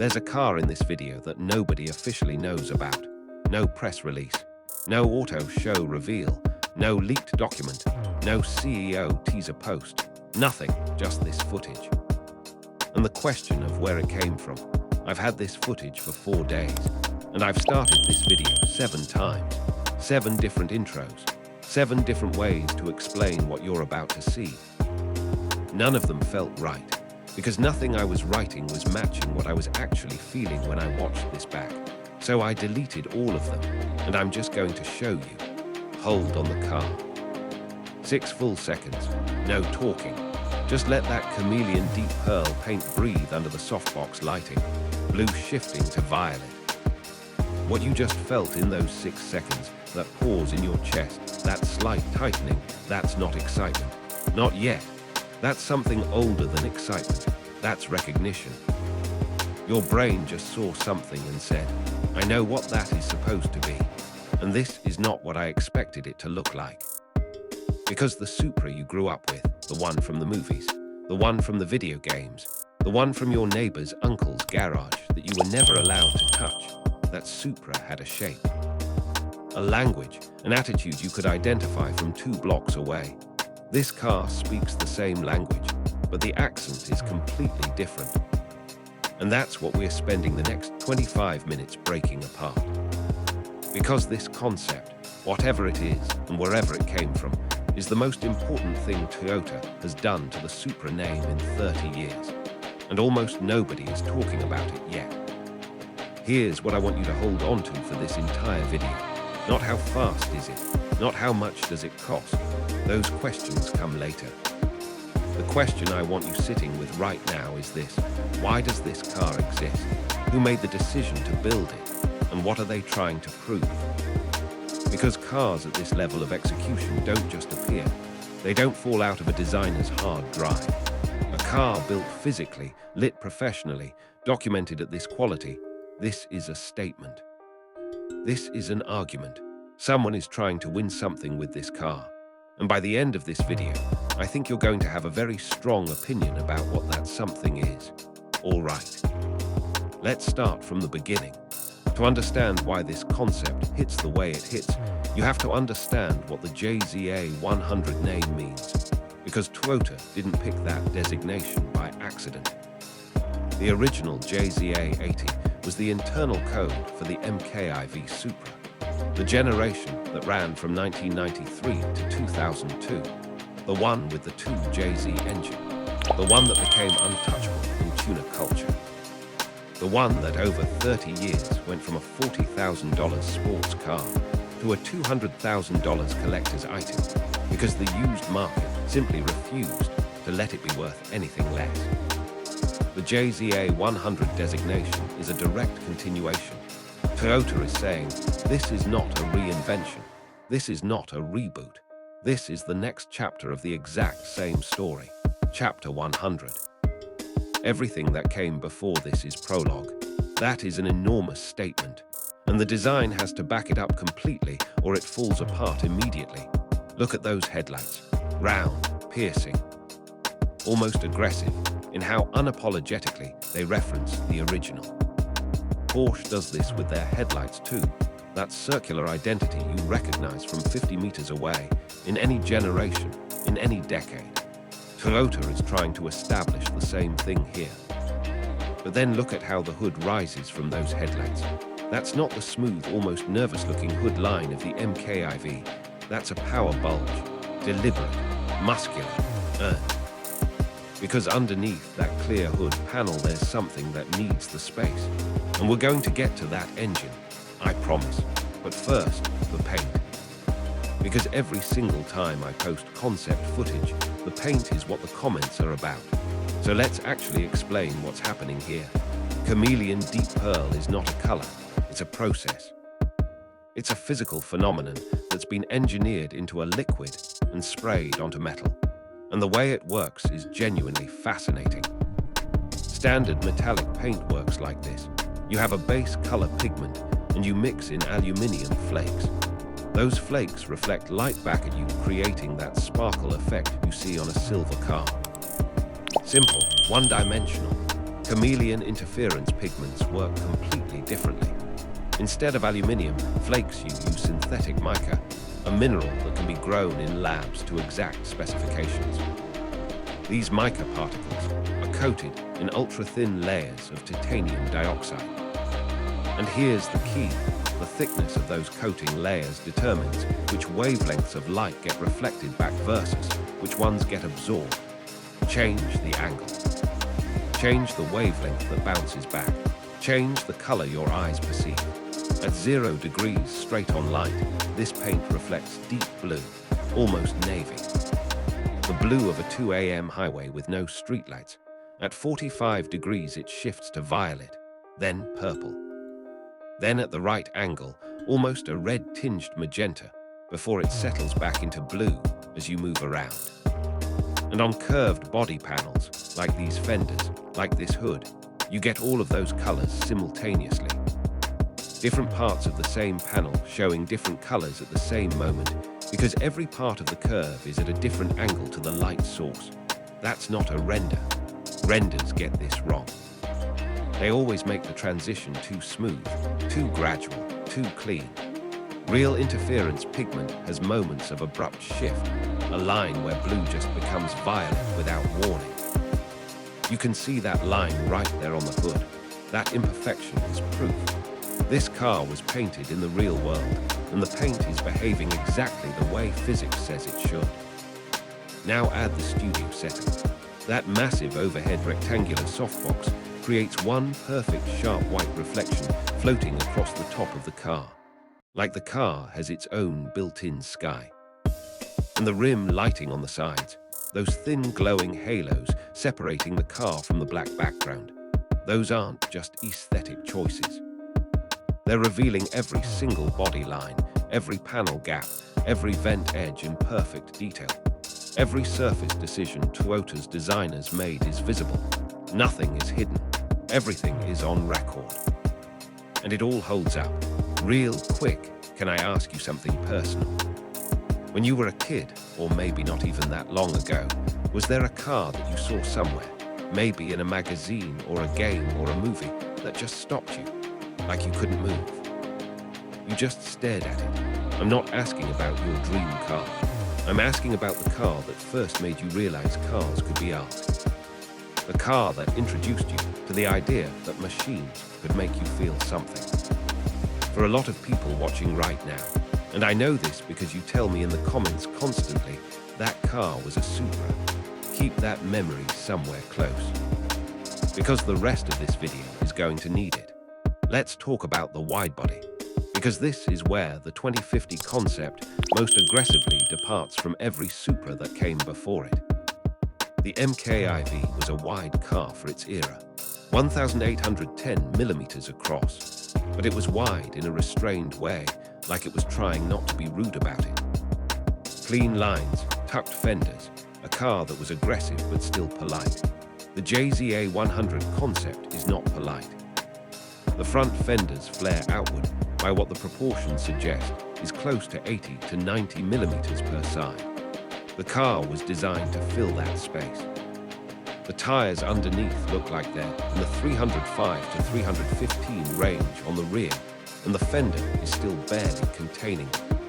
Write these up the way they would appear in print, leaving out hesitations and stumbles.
There's a car in this video that nobody officially knows about. No press release, no auto show reveal, no leaked document, no CEO teaser post, nothing, just this footage. And the question of where it came from. I've had this footage for 4 days, and I've started this video 7 times. 7 different intros, 7 different ways to explain what you're about to see. None of them felt right, because nothing I was writing was matching what I was actually feeling when I watched this back. So I deleted all of them, and I'm just going to show you. Hold on the car. 6 full seconds, no talking. Just let that Chameleon Deep Pearl paint breathe under the softbox lighting, blue shifting to violet. What you just felt in those 6 seconds, that pause in your chest, that slight tightening, that's not excitement. Not yet. That's something older than excitement. That's recognition. Your brain just saw something and said, I know what that is supposed to be, and this is not what I expected it to look like. Because the Supra you grew up with, the one from the movies, the one from the video games, the one from your neighbor's uncle's garage that you were never allowed to touch, that Supra had a shape. A language, an attitude you could identify from 2 blocks away. This car speaks the same language, but the accent is completely different. And that's what we're spending the next 25 minutes breaking apart. Because this concept, whatever it is and wherever it came from, is the most important thing Toyota has done to the Supra name in 30 years. And almost nobody is talking about it yet. Here's what I want you to hold on to for this entire video. Not how fast is it, not how much does it cost. Those questions come later. The question I want you sitting with right now is this. Why does this car exist? Who made the decision to build it? And what are they trying to prove? Because cars at this level of execution don't just appear. They don't fall out of a designer's hard drive. A car built physically, lit professionally, documented at this quality, this is a statement. This is an argument. Someone is trying to win something with this car. And by the end of this video, I think you're going to have a very strong opinion about what that something is. All right. Let's start from the beginning. To understand why this concept hits the way it hits, you have to understand what the JZA100 name means, because Toyota didn't pick that designation by accident. The original JZA80 was the internal code for the MKIV Supra, the generation that ran from 1993 to 2002, the one with the 2JZ engine, the one that became untouchable in tuner culture, the one that over 30 years went from a $40,000 sports car to a $200,000 collector's item because the used market simply refused to let it be worth anything less. The JZA100 designation is a direct continuation. Toyota is saying, this is not a reinvention. This is not a reboot. This is the next chapter of the exact same story, Chapter 100. Everything that came before this is prologue. That is an enormous statement, and the design has to back it up completely or it falls apart immediately. Look at those headlights, round, piercing, almost aggressive in how unapologetically they reference the original. Porsche does this with their headlights too, that circular identity you recognize from 50 meters away, in any generation, in any decade. Toyota is trying to establish the same thing here. But then look at how the hood rises from those headlights. That's not the smooth, almost nervous-looking hood line of the MKIV. That's a power bulge, deliberate, muscular, earned. Because underneath that clear hood panel there's something that needs the space. And we're going to get to that engine, I promise. But first, the paint. Because every single time I post concept footage, the paint is what the comments are about. So let's actually explain what's happening here. Chameleon Deep Pearl is not a color, it's a process. It's a physical phenomenon that's been engineered into a liquid and sprayed onto metal. And the way it works is genuinely fascinating. Standard metallic paint works like this. You have a base color pigment and you mix in aluminium flakes. Those flakes reflect light back at you, creating that sparkle effect you see on a silver car. Simple, one-dimensional. Chameleon interference pigments work completely differently. Instead of aluminium, flakes use synthetic mica, a mineral that can be grown in labs to exact specifications. These mica particles are coated in ultra-thin layers of titanium dioxide. And here's the key. The thickness of those coating layers determines which wavelengths of light get reflected back versus which ones get absorbed. Change the angle. Change the wavelength that bounces back. Change the color your eyes perceive. At 0 degrees straight on light, this paint reflects deep blue, almost navy. The blue of a 2 a.m. highway with no streetlights. At 45 degrees it shifts to violet, then purple. Then at the right angle, almost a red-tinged magenta, before it settles back into blue as you move around. And on curved body panels, like these fenders, like this hood, you get all of those colors simultaneously. Different parts of the same panel showing different colors at the same moment, because every part of the curve is at a different angle to the light source. That's not a render. Renders get this wrong. They always make the transition too smooth, too gradual, too clean. Real interference pigment has moments of abrupt shift, a line where blue just becomes violet without warning. You can see that line right there on the hood. That imperfection is proof. This car was painted in the real world, and the paint is behaving exactly the way physics says it should. Now add the studio setup. That massive overhead rectangular softbox creates one perfect sharp white reflection floating across the top of the car, like the car has its own built-in sky. And the rim lighting on the sides, those thin glowing halos separating the car from the black background, those aren't just aesthetic choices. They're revealing every single body line, every panel gap, every vent edge in perfect detail. Every surface decision Toyota's designers made is visible. Nothing is hidden. Everything is on record. And it all holds up. Real quick, can I ask you something personal? When you were a kid, or maybe not even that long ago, was there a car that you saw somewhere, maybe in a magazine or a game or a movie, that just stopped you, like you couldn't move? You just stared at it. I'm not asking about your dream car. I'm asking about the car that first made you realize cars could be art. The car that introduced you to the idea that machines could make you feel something. For a lot of people watching right now, and I know this because you tell me in the comments constantly, that car was a Supra. Keep that memory somewhere close. Because the rest of this video is going to need it. Let's talk about the widebody. Because this is where the 2050 concept most aggressively departs from every Supra that came before it. The MKIV was a wide car for its era, 1,810 millimeters across, but it was wide in a restrained way, like it was trying not to be rude about it. Clean lines, tucked fenders, a car that was aggressive but still polite. The JZA100 concept is not polite. The front fenders flare outward by what the proportions suggest is close to 80 to 90 millimeters per side. The car was designed to fill that space. The tires underneath look like they're in the 305 to 315 range on the rear, and the fender is still barely containing them.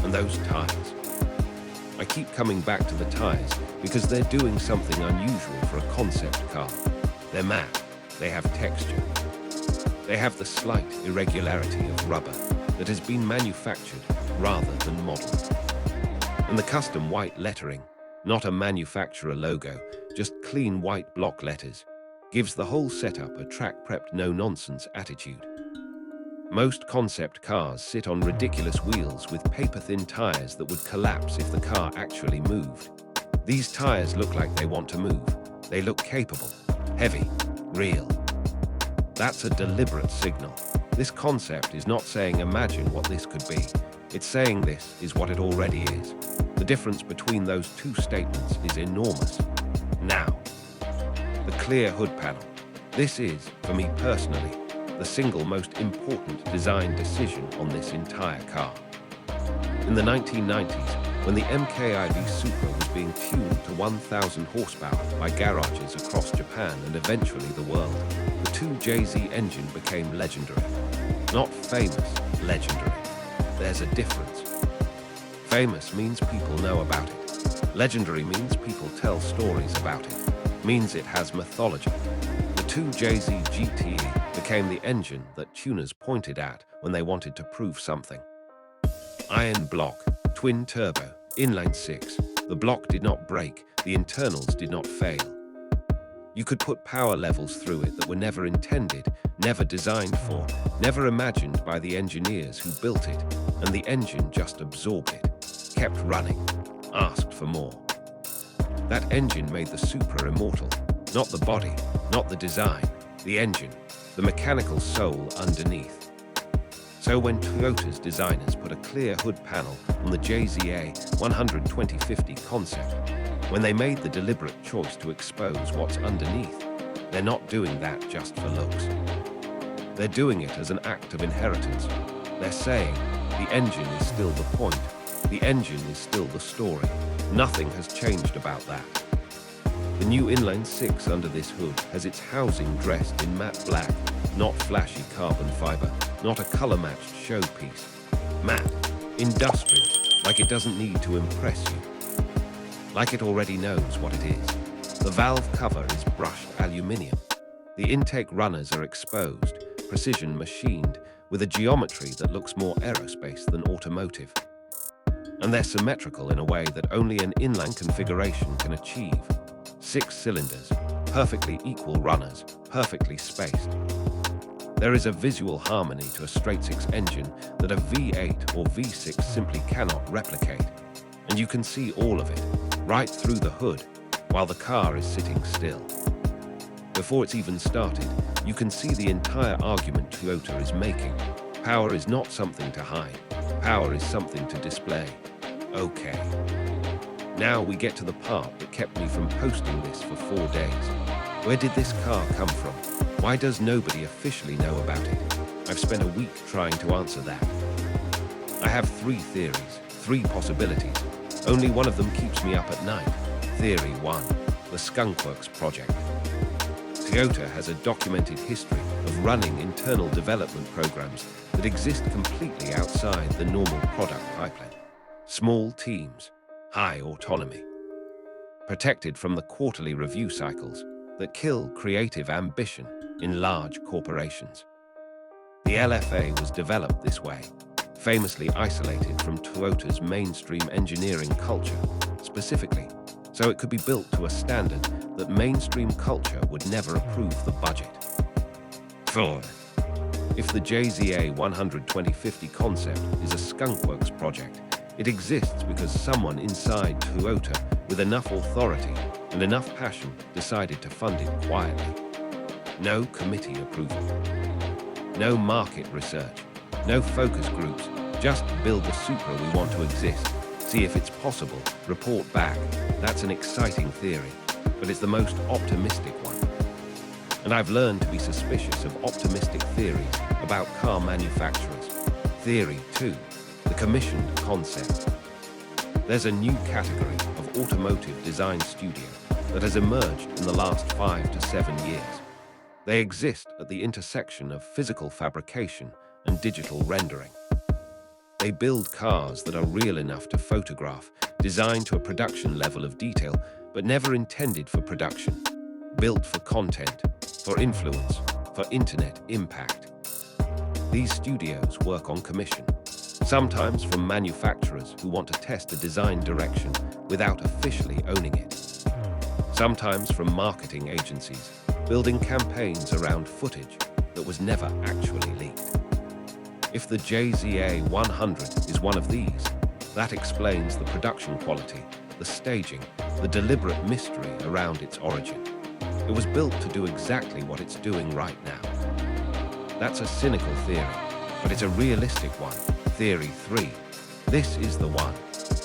And those tires. I keep coming back to the tires because they're doing something unusual for a concept car. They're matte, they have texture. They have the slight irregularity of rubber that has been manufactured rather than modeled. And the custom white lettering, not a manufacturer logo, just clean white block letters, gives the whole setup a track-prepped no-nonsense attitude. Most concept cars sit on ridiculous wheels with paper-thin tires that would collapse if the car actually moved. These tires look like they want to move. They look capable, heavy, real. That's a deliberate signal. This concept is not saying imagine what this could be. It's saying this is what it already is. The difference between those two statements is enormous. Now, the clear hood panel. This is, for me personally, the single most important design decision on this entire car. In the 1990s, when the MKIV Supra was being tuned to 1,000 horsepower by garages across Japan and eventually the world, the 2JZ engine became legendary. Not famous, legendary. There's a difference. Famous means people know about it. Legendary means people tell stories about it. Means it has mythology. The 2JZ GTE became the engine that tuners pointed at when they wanted to prove something. Iron block, twin turbo, inline 6. The block did not break, the internals did not fail. You could put power levels through it that were never intended, never designed for, never imagined by the engineers who built it, and the engine just absorbed it, kept running, asked for more. That engine made the Supra immortal, not the body, not the design, the engine, the mechanical soul underneath. So when Toyota's designers put a clear hood panel on the JZA100 2050 concept, when they made the deliberate choice to expose what's underneath, they're not doing that just for looks. They're doing it as an act of inheritance. They're saying, the engine is still the point, the engine is still the story. Nothing has changed about that. The new Inline 6 under this hood has its housing dressed in matte black, not flashy carbon fiber, not a color-matched showpiece. Matte, industrial, like it doesn't need to impress you. Like it already knows what it is. The valve cover is brushed aluminium. The intake runners are exposed, precision machined, with a geometry that looks more aerospace than automotive. And they're symmetrical in a way that only an inline configuration can achieve. 6 cylinders, perfectly equal runners, perfectly spaced. There is a visual harmony to a straight-six engine that a V8 or V6 simply cannot replicate. And you can see all of it, right through the hood, while the car is sitting still. Before it's even started, you can see the entire argument Toyota is making. Power is not something to hide. Power is something to display. Okay. Now we get to the part that kept me from posting this for 4 days. Where did this car come from? Why does nobody officially know about it? I've spent a week trying to answer that. I have 3 theories, 3 possibilities. Only one of them keeps me up at night. Theory 1, the Skunkworks project. Toyota has a documented history of running internal development programs that exist completely outside the normal product pipeline. Small teams, high autonomy. Protected from the quarterly review cycles that kill creative ambition in large corporations. The LFA was developed this way, famously isolated from Toyota's mainstream engineering culture, specifically, so it could be built to a standard that mainstream culture would never approve the budget. 4. If the JZA100 2050 concept is a Skunkworks project, it exists because someone inside Toyota with enough authority and enough passion decided to fund it quietly. No committee approval. No market research. No focus groups. Just build the Supra we want to exist. See if it's possible. Report back. That's an exciting theory, but it's the most optimistic one. And I've learned to be suspicious of optimistic theories about car manufacturers. Theory 2, the commissioned concept. There's a new category of automotive design studio that has emerged in the last 5 to 7 years. They exist at the intersection of physical fabrication and digital rendering. They build cars that are real enough to photograph, designed to a production level of detail, but never intended for production. Built for content, for influence, for internet impact. These studios work on commission, sometimes from manufacturers who want to test a design direction without officially owning it. Sometimes from marketing agencies, building campaigns around footage that was never actually leaked. If the JZA100 is one of these, that explains the production quality, the staging, the deliberate mystery around its origin. It was built to do exactly what it's doing right now. That's a cynical theory, but it's a realistic one. Theory 3. This is the one.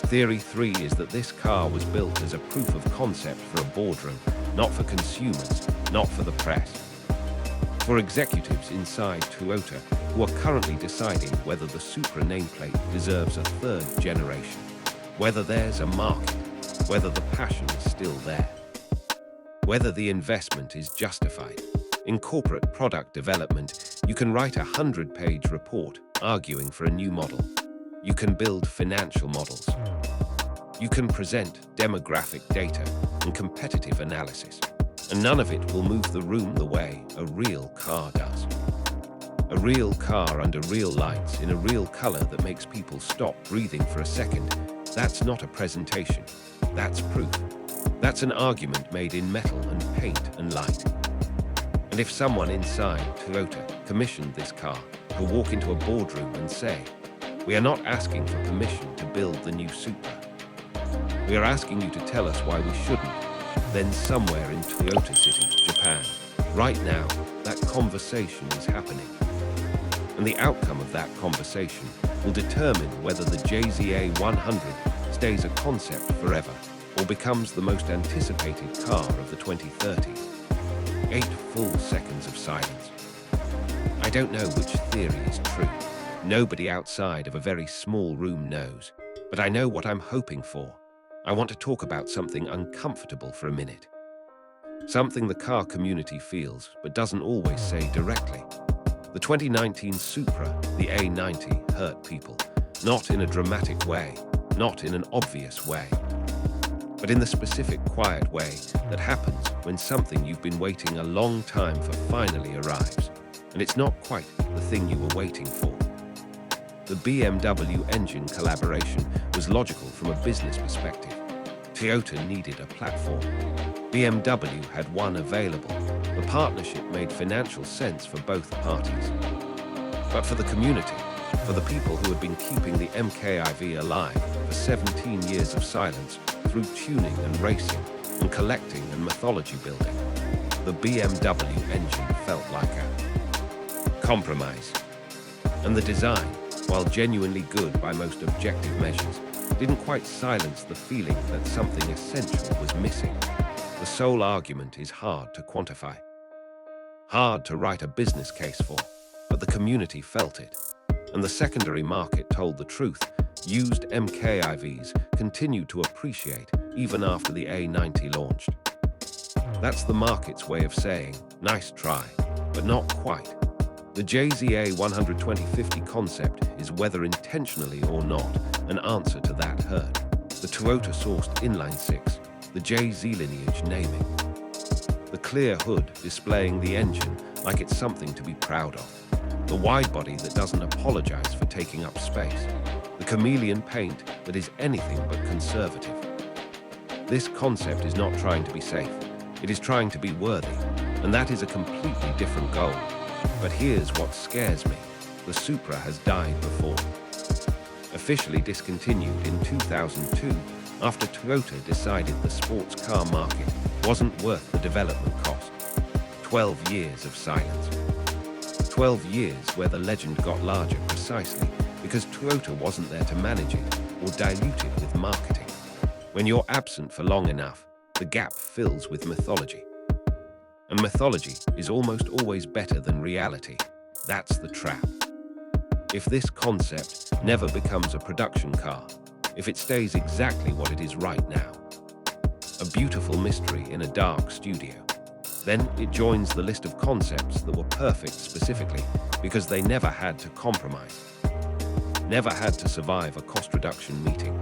Theory 3 is that this car was built as a proof of concept for a boardroom, not for consumers, not for the press. For executives inside Toyota who are currently deciding whether the Supra nameplate deserves a 3rd generation, whether there's a market, whether the passion is still there, whether the investment is justified. In corporate product development, you can write a 100-page report arguing for a new model. You can build financial models. You can present demographic data and competitive analysis, and none of it will move the room the way a real car does. A real car under real lights in a real color that makes people stop breathing for a second. That's not a presentation. That's proof. That's an argument made in metal and paint and light. And if someone inside Toyota commissioned this car to walk into a boardroom and say, "We are not asking for permission to build the new Supra. We are asking you to tell us why we shouldn't," then somewhere in Toyota City, Japan, right now, that conversation is happening. And the outcome of that conversation will determine whether the JZA100 stays a concept forever or becomes the most anticipated car of the 2030s. 8 full seconds of silence. I don't know which theory is true. Nobody outside of a very small room knows. But I know what I'm hoping for. I want to talk about something uncomfortable for a minute. Something the car community feels, but doesn't always say directly. The 2019 Supra, the A90, hurt people. Not in a dramatic way, not in an obvious way, but in the specific quiet way that happens when something you've been waiting a long time for finally arrives, and it's not quite the thing you were waiting for. The BMW engine collaboration was logical from a business perspective. Toyota needed a platform. BMW had one available. The partnership made financial sense for both parties. But for the community, for the people who had been keeping the MKIV alive for 17 years of silence through tuning and racing and collecting and mythology building, the BMW engine felt like a compromise. And the design, while genuinely good by most objective measures, didn't quite silence the feeling that something essential was missing. The sole argument is hard to quantify, hard to write a business case for, but the community felt it. And the secondary market told the truth. Used MKIVs continued to appreciate even after the A90 launched. That's the market's way of saying, nice try, but not quite. The JZA100 2050 concept is, whether intentionally or not, an answer to that hurt. The Toyota-sourced Inline 6, the JZ Lineage naming. The clear hood displaying the engine like it's something to be proud of. The wide body that doesn't apologize for taking up space. The chameleon paint that is anything but conservative. This concept is not trying to be safe. It is trying to be worthy, and that is a completely different goal. But here's what scares me. The Supra has died before. Officially discontinued in 2002 after Toyota decided the sports car market wasn't worth the development cost. 12 years of silence. 12 years where the legend got larger precisely because Toyota wasn't there to manage it or dilute it with marketing. When you're absent for long enough, the gap fills with mythology. And mythology is almost always better than reality. That's the trap. If this concept never becomes a production car, if it stays exactly what it is right now, a beautiful mystery in a dark studio, then it joins the list of concepts that were perfect specifically because they never had to compromise, never had to survive a cost reduction meeting,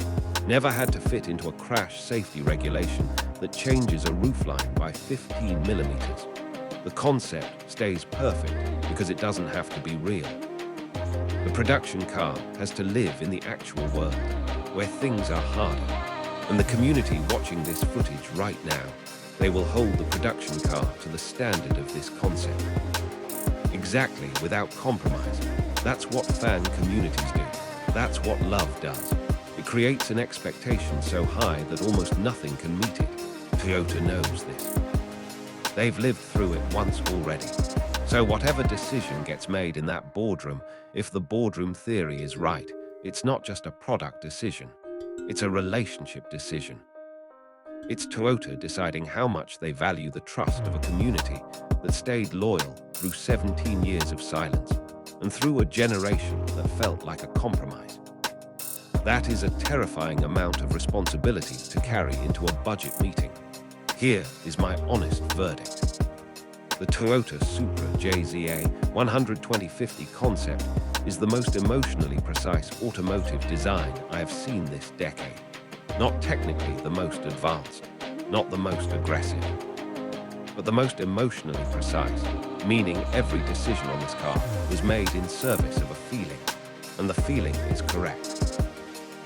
never had to fit into a crash safety regulation that changes a roofline by 15 millimeters. The concept stays perfect because it doesn't have to be real. The production car has to live in the actual world, where things are harder. And the community watching this footage right now, they will hold the production car to the standard of this concept. Exactly, without compromise. That's what fan communities do. That's what love does. It creates an expectation so high that almost nothing can meet it. Toyota knows this. They've lived through it once already. So whatever decision gets made in that boardroom, if the boardroom theory is right, it's not just a product decision. It's a relationship decision. It's Toyota deciding how much they value the trust of a community that stayed loyal through 17 years of silence and through a generation that felt like a compromise. That is a terrifying amount of responsibility to carry into a budget meeting. Here is my honest verdict. The Toyota Supra JZA100 2050 concept is the most emotionally precise automotive design I have seen this decade. Not technically the most advanced, not the most aggressive, but the most emotionally precise, meaning every decision on this car was made in service of a feeling, and the feeling is correct.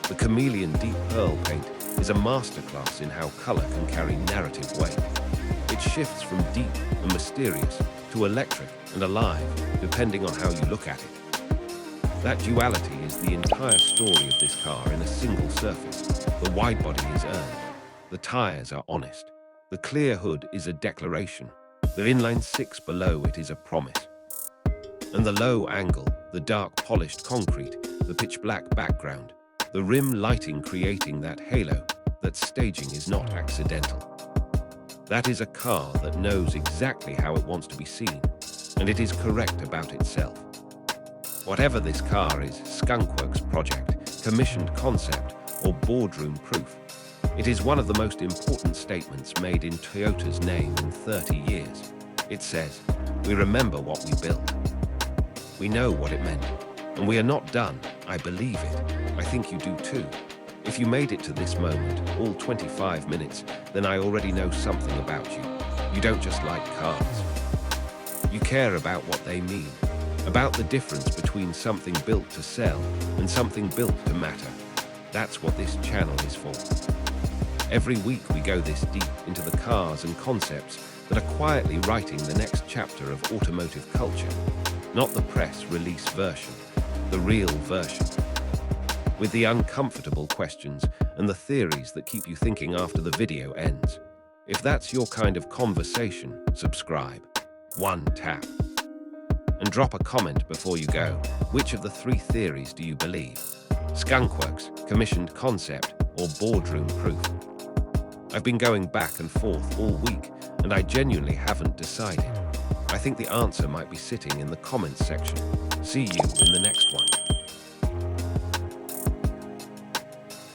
The Chameleon Deep Pearl paint is a masterclass in how color can carry narrative weight. It shifts from deep and mysterious to electric and alive, depending on how you look at it. That duality is the entire story of this car in a single surface. The wide body is earned. The tires are honest. The clear hood is a declaration. The inline 6 below it is a promise. And the low angle, the dark polished concrete, the pitch black background, the rim lighting creating that halo, that staging is not accidental. That is a car that knows exactly how it wants to be seen, and it is correct about itself. Whatever this car is, skunkworks project, commissioned concept, or boardroom proof, it is one of the most important statements made in Toyota's name in 30 years. It says, we remember what we built. We know what it meant, and we are not done. I believe it. I think you do too. If you made it to this moment, all 25 minutes, then I already know something about you. You don't just like cars. You care about what they mean, about the difference between something built to sell and something built to matter. That's what this channel is for. Every week we go this deep into the cars and concepts that are quietly writing the next chapter of automotive culture, not the press release version, the real version. With the uncomfortable questions and the theories that keep you thinking after the video ends. If that's your kind of conversation, subscribe. One tap. And drop a comment before you go. Which of the 3 theories do you believe? Skunkworks, commissioned concept, or boardroom proof? I've been going back and forth all week, and I genuinely haven't decided. I think the answer might be sitting in the comments section. See you in the next one.